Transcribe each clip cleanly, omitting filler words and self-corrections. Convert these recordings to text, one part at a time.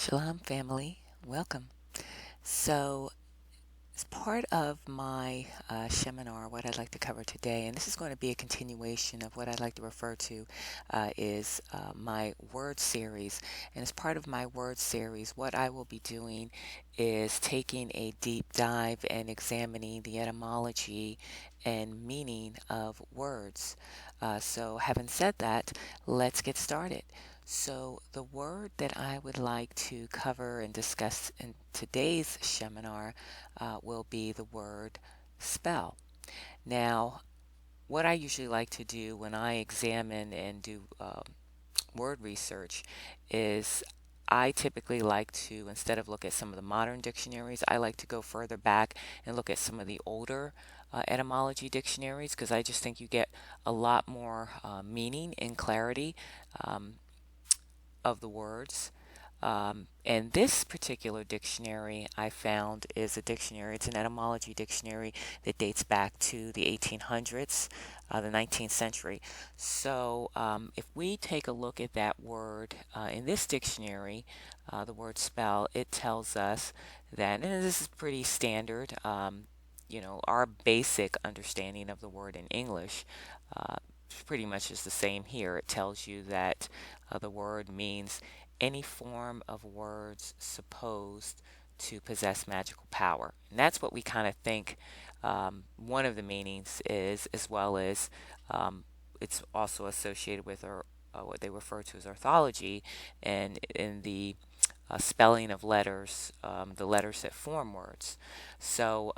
Shalom, family. Welcome. So, as part of my seminar, what I'd like to cover today, and this is going to be a continuation of what I'd like to refer to is my word series. And as part of my word series, what I will be doing is taking a deep dive and examining the etymology and meaning of words. So, having said that, let's get started. So, the word that I would like to cover and discuss in today's seminar will be the word spell. Now, what I usually like to do when I examine and do word research is I typically like to, instead of look at some of the modern dictionaries, I like to go further back and look at some of the older etymology dictionaries because I just think you get a lot more meaning and clarity um, of the words. And this particular dictionary I found is a dictionary, it's an etymology dictionary that dates back to the 1800s, the 19th century. So if we take a look at that word in this dictionary, the word spell, it tells us that, and this is pretty standard, our basic understanding of the word in English. Pretty much is the same here. It tells you that the word means any form of words supposed to possess magical power. And that's what we kind of think one of the meanings is, as well as it's also associated with what they refer to as orthology and in the spelling of letters, the letters that form words. So,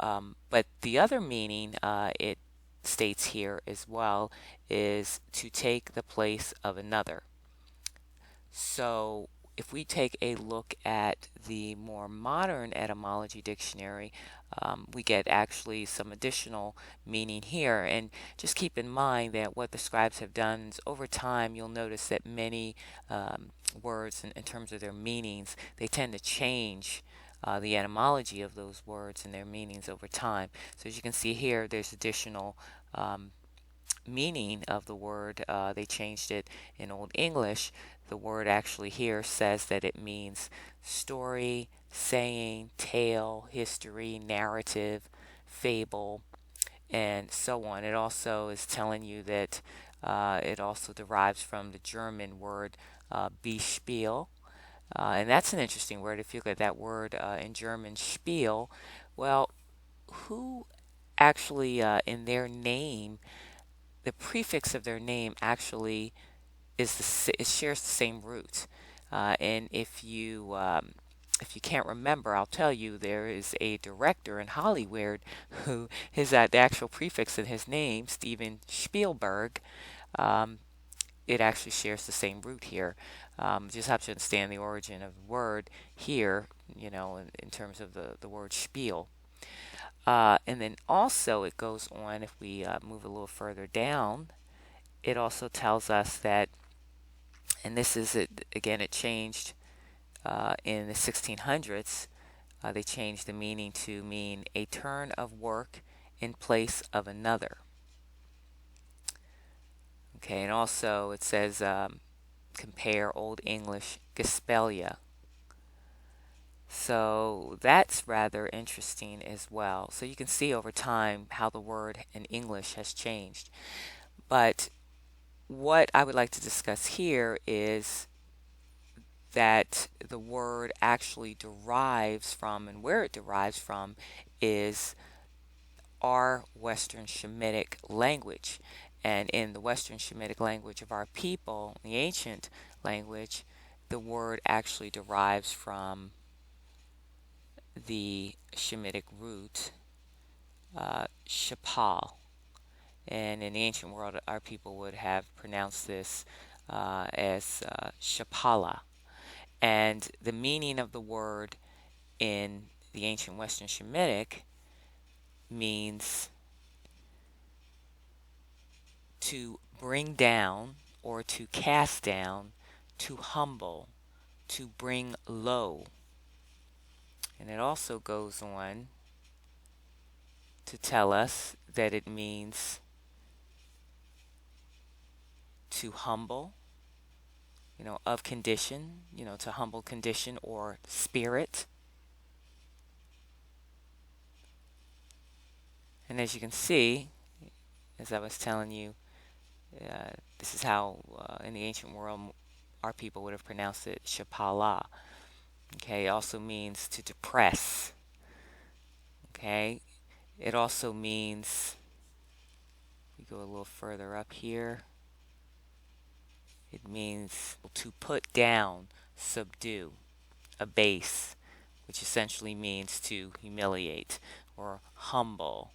but the other meaning it states here as well is to take the place of another. So, if we take a look at the more modern etymology dictionary, we get actually some additional meaning here. And just keep in mind that what the scribes have done is over time, you'll notice that many words, in terms of their meanings, they tend to change. The etymology of those words and their meanings over time. So, as you can see here, there's additional meaning of the word. They changed it in Old English. The word actually here says that it means story, saying, tale, history, narrative, fable, and so on. It also is telling you that it also derives from the German word Bespiel. And that's an interesting word. If you look at that word in German, Spiel, well, who actually in their name, the prefix of their name actually it shares the same root. And if you can't remember, I'll tell you there is a director in Hollywood who the actual prefix in his name, Steven Spielberg. Um, it actually shares the same root here. Just have to understand the origin of the word here, in terms of the word spiel. And then also it goes on, if we move a little further down, it also tells us that, and this is it again, it changed in the 1600s. They changed the meaning to mean a turn of work in place of another. Okay, and also it says compare Old English Gespelia. So that's rather interesting as well. So you can see over time how the word in English has changed. But what I would like to discuss here is that the word actually derives from, and where it derives from is our Western Shemitic language. And in the Western Shemitic language of our people, the ancient language, the word actually derives from the Shemitic root, shapal. And in the ancient world, our people would have pronounced this as shapala. And the meaning of the word in the ancient Western Shemitic means to bring down or to cast down, to humble, to bring low. And it also goes on to tell us that it means to humble, of condition, to humble condition or spirit. And as you can see, as I was telling you, this is how in the ancient world our people would have pronounced it, Shapala. Okay, it also means to depress. Okay, it also means, we go a little further up here, it means to put down, subdue, abase, which essentially means to humiliate or humble.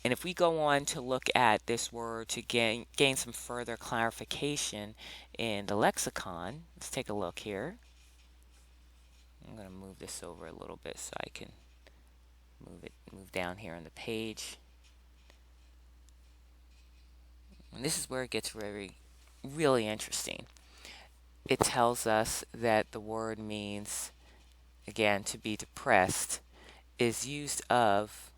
And if we go on to look at this word to gain some further clarification in the lexicon, let's take a look here. I'm going to move this over a little bit so I can move down here on the page. And this is where it gets really interesting. It tells us that the word means, again, to be depressed, is used of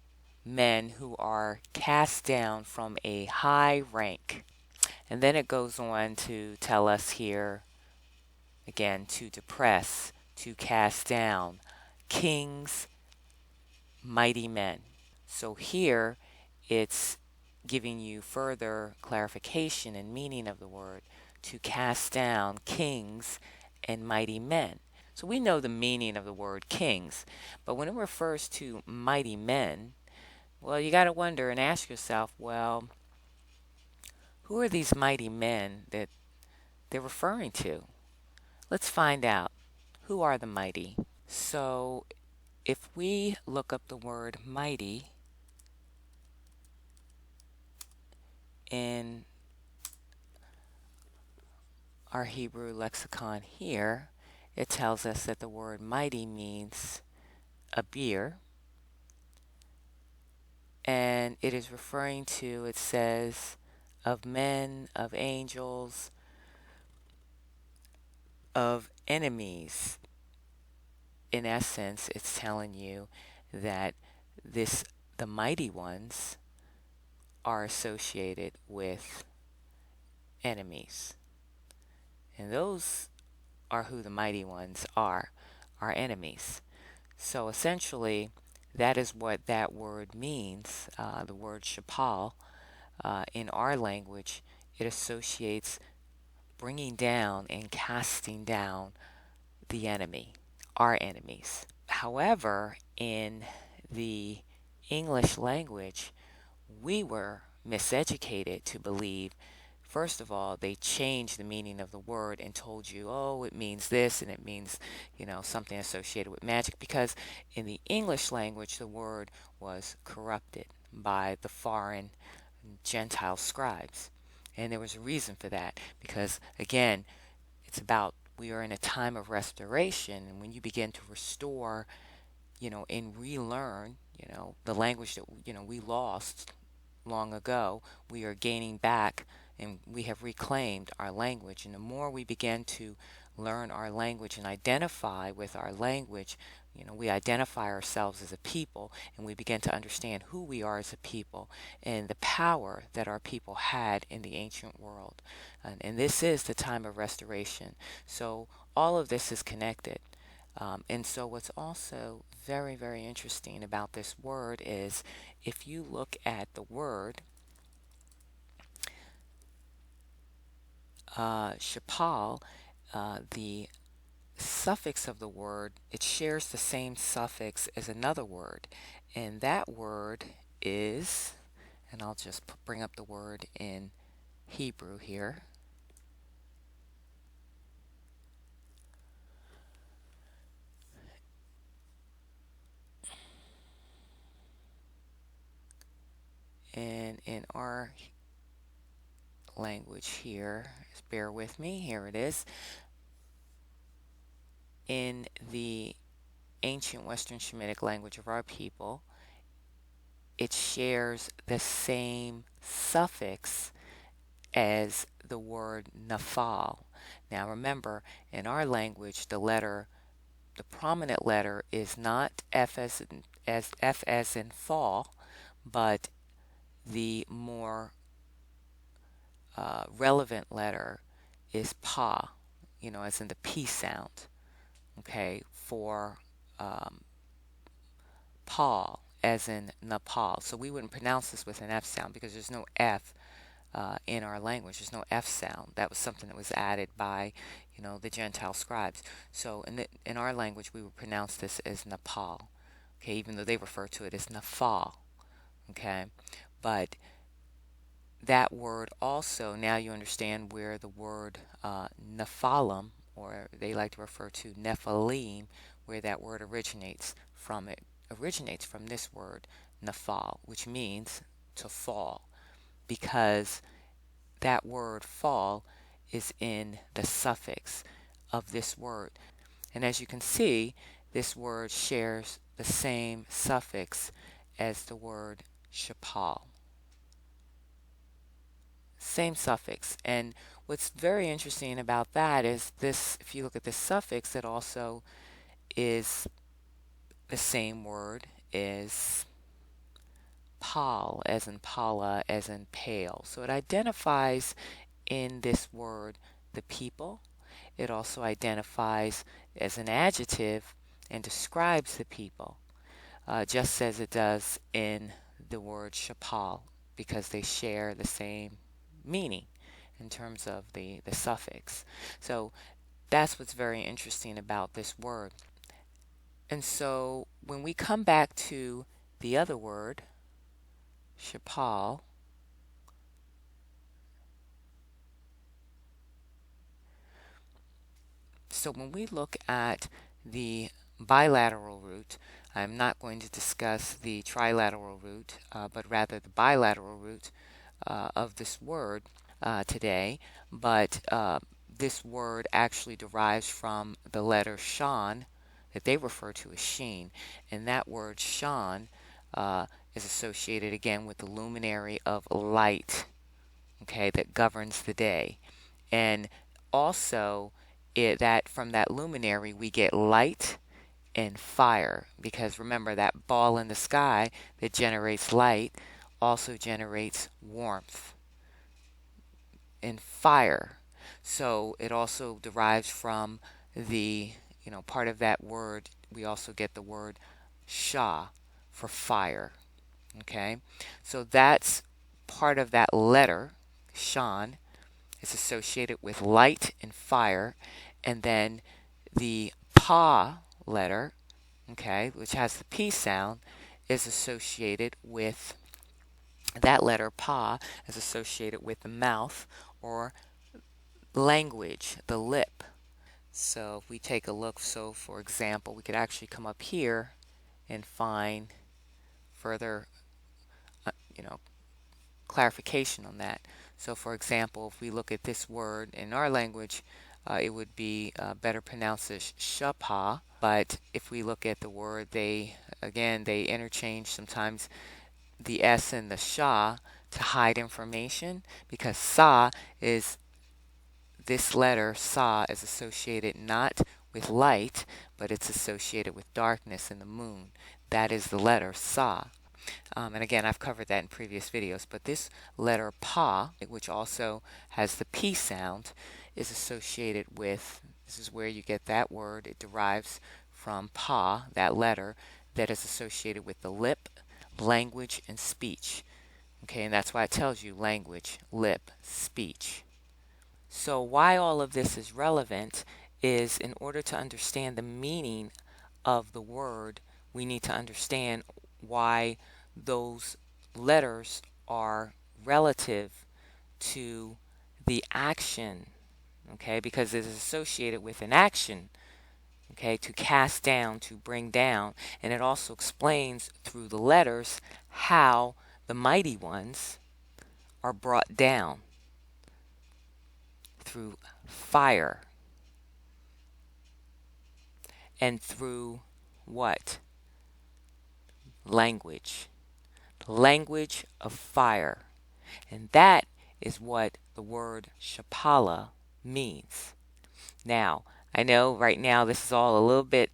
men who are cast down from a high rank. And then it goes on to tell us here, again, to depress, to cast down, kings, mighty men. So here it's giving you further clarification and meaning of the word, to cast down kings and mighty men. So we know the meaning of the word kings, but when it refers to mighty men, well, you got to wonder and ask yourself, well, who are these mighty men that they're referring to? Let's find out. Who are the mighty? So if we look up the word mighty in our Hebrew lexicon here, it tells us that the word mighty means a beer, and it is referring to, it says, of men, of angels, of enemies. In essence, it's telling you that the mighty ones are associated with enemies. And those are who the mighty ones are, our enemies. So essentially, that is what that word means. The word shapal, in our language, it associates bringing down and casting down the enemy, our enemies. However, in the English language, we were miseducated to believe, first of all, they changed the meaning of the word and told you, oh, it means this and it means, something associated with magic, because in the English language, the word was corrupted by the foreign Gentile scribes. And there was a reason for that, because again, it's about, we are in a time of restoration, and when you begin to restore, and relearn, the language that, we lost long ago, we are gaining back and we have reclaimed our language. And the more we begin to learn our language and identify with our language, we identify ourselves as a people, and we begin to understand who we are as a people and the power that our people had in the ancient world. And this is the time of restoration. So all of this is connected. And so what's also very, very interesting about this word is, if you look at the word shapal, the suffix of the word, it shares the same suffix as another word, and that word is, and I'll just bring up the word in Hebrew here. And in our language here, just bear with me, here it is. In the ancient Western Shemitic language of our people, it shares the same suffix as the word nafal. Now remember, in our language, the prominent letter is not F as in fall, but the more relevant letter is pa. as in the P sound, okay, for um, Paul, as in Nepal. So we wouldn't pronounce this with an F sound because there's no F in our language. There's no F sound. That was something that was added by, the Gentile scribes. So in our language, we would pronounce this as Nepal, okay, even though they refer to it as Nafal, okay. But that word also, now you understand where the word Nephalim, or they like to refer to Nephilim, where that word originates from. It originates from this word Nephal, which means to fall, because that word fall is in the suffix of this word. And as you can see, this word shares the same suffix as the word Shapal. Same suffix. And what's very interesting about that is this, if you look at this suffix, it also is the same word as pal, as in pala, as in pale. So it identifies in this word the people. It also identifies as an adjective and describes the people, just as it does in the word shapal, because they share the same meaning in terms of the suffix. So that's what's very interesting about this word. And so when we come back to the other word, shapal, so when we look at the bilateral root, I'm not going to discuss the trilateral root, but rather the bilateral root of this word today. But this word actually derives from the letter shan that they refer to as sheen. And that word shan is associated again with the luminary of light, okay, that governs the day. And also, that from that luminary we get light and fire, because remember, that ball in the sky that generates light also generates warmth and fire. So it also derives from the, part of that word. We also get the word sha for fire. Okay, so that's part of that letter, shan, is associated with light and fire. And then the pa letter, okay, which has the P sound, is associated with, that letter pa is associated with the mouth or language, the lip. So if we take a look, so for example, we could actually come up here and find further, uh, you know, clarification on that. So for example, if we look at this word in our language, it would be better pronounced as shapa. But if we look at the word, they interchange sometimes the S and the sha to hide information, because sa is, this letter sa is associated not with light, but it's associated with darkness and the moon. That is the letter sa. And again, I've covered that in previous videos, but this letter pa, which also has the P sound, is associated with, this is where you get that word. It derives from pa, that letter, that is associated with the lip, language, and speech. Okay, and that's why it tells you language, lip, speech. So why all of this is relevant is, in order to understand the meaning of the word, we need to understand why those letters are relative to the action, okay, because it is associated with an action, okay, to cast down, to bring down. And it also explains through the letters how the mighty ones are brought down through fire and through what? Language. Language of fire. And that is what the word Shapala means. Now, I know right now this is all a little bit,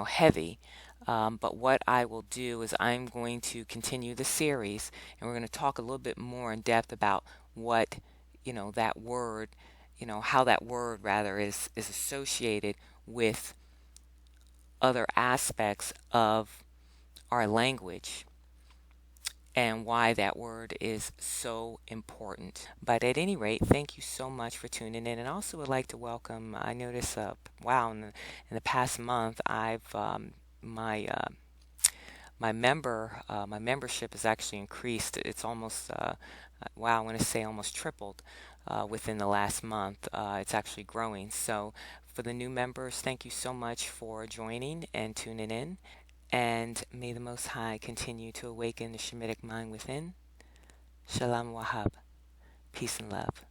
heavy, but what I will do is I'm going to continue the series, and we're going to talk a little bit more in depth about what, that word how that word rather is associated with other aspects of our language and why that word is so important. But at any rate, thank you so much for tuning in. And I also would like to welcome, I noticed, wow, in the past month, my, uh, my membership has actually increased. It's almost, wow, I want to say almost tripled within the last month. It's actually growing. So for the new members, thank you so much for joining and tuning in. And may the Most High continue to awaken the Shemitic mind within. Shalom Wahab. Peace and love.